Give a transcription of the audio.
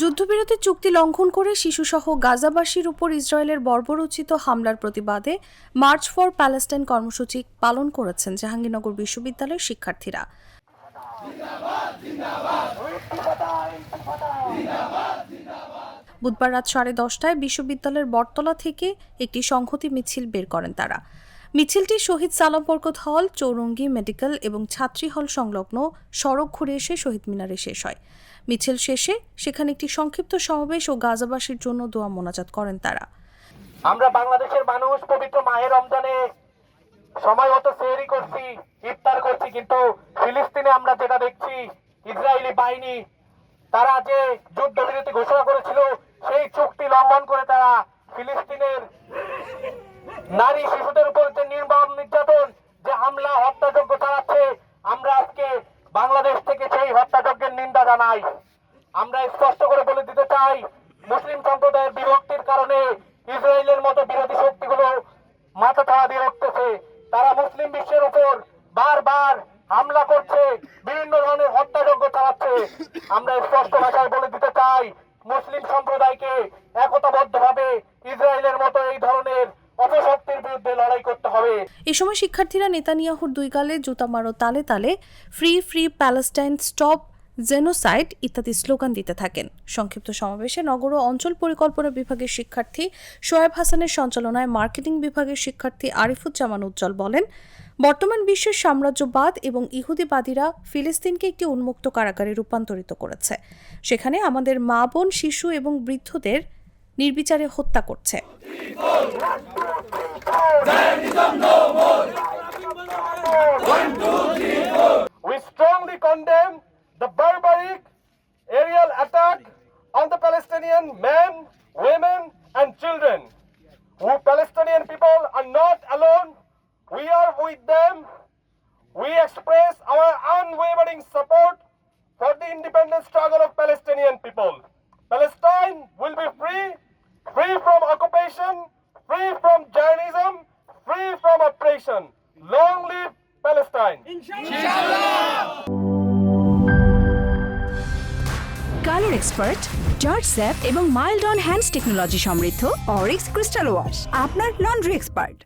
যুদ্ধবিরতি চুক্তি লঙ্ঘন করে শিশুসহ গাজাবাসীর উপর ইসরায়েলের বর্বরোচিত হামলার প্রতিবাদে মার্চ ফর প্যালেস্টাইন কর্মসূচি পালন করেছেন জাহাঙ্গীরনগর বিশ্ববিদ্যালয়ের শিক্ষার্থীরা। বুধবার রাত 10:30টায় বিশ্ববিদ্যালয়ের বটতলা থেকে একটি সংহতি মিছিল বের করেন তারা। মিছিলটি শহীদ সালাম বরকত হল, চৌরঙ্গী মেডিকেল এবং ছাত্রী হল সংলগ্ন সড়ক ঘুরে এসে শহীদ মিনারে শেষ হয়। মিছিল শেষে সেখানে একটি সংক্ষিপ্ত সমাবেশ ও গাজাবাসীর জন্য দোয়া মোনাজাত করেন তারা। আমরা বাংলাদেশের মানুষ পবিত্র মাহে রমজানে সময় মতো সেহরি করছি, ইফতার করছি, কিন্তু ফিলিস্তিনে আমরা যেটা দেখছি, ইসরায়েলি বাহিনী তারা যে যুদ্ধবিরতি ঘোষণা করেছিল সেই চুক্তি লঙ্ঘন করে তারা ফিলিস্তিনের নারী শিশুদের উপর যে নির্মম নির্যাতন, যে হামলা হত্যাযজ্ঞ চালাচ্ছে, আমরা আজকে বাংলাদেশ থেকে সেই হত্যাযজ্ঞের নিন্দা জানাই। আমরা স্পষ্ট করে বলে দিতে চাই, মুসলিম সম্প্রদায়ের বিভক্তির কারণে ইসরায়েলের মতো বিরোধী শক্তিগুলো মাথা ছাড়া দিয়ে উঠতেছে। তারা মুসলিম বিশ্বের উপর বারবার হামলা করছে, বিভিন্ন ধরনের হত্যাযজ্ঞ চালাচ্ছে। আমরা স্পষ্ট ভাষায় বলে দিতে চাই, মুসলিম সম্প্রদায়কে একতাবদ্ধভাবে ইসরায়েলের মতো এই ধরনের অপশক্তির বিরুদ্ধে লড়াই করতে হবে। এই সময় শিক্ষার্থীরা নেতানিয়াহুর দুই গালে জুতা মারো তালে তালে, free free Palestine, stop genocide ইত্যাদি স্লোগান দিতে থাকেন। সংক্ষিপ্ত সমাবেশে নগর ও অঞ্চল পরিকল্পনা বিভাগের শিক্ষার্থী শোয়েব হাসানের সঞ্চালনায় মার্কেটিং বিভাগের শিক্ষার্থী আরিফুজ্জামান উজ্জ্বল বলেন, বর্তমান বিশ্বের সাম্রাজ্যবাদ এবং ইহুদিবাদীরা ফিলিস্তিনকে একটি উন্মুক্ত কারাগারে রূপান্তরিত করেছে। সেখানে আমাদের মা, বোন, শিশু এবং বৃদ্ধদের নির্বিচারে হত্যা করছে। We strongly condemn the barbaric aerial attack on the Palestinian men, women and children. We Palestinian people are not alone. We are with them. We express our unwavering support for the independent struggle of Palestinian people. Palestine will be free, free from occupation, free from Zionism, free from oppression. Long live Palestine! Colour expert, George sap এবং mild on hands technology সমৃদ্ধ Orix crystal wash আপনার laundry expert.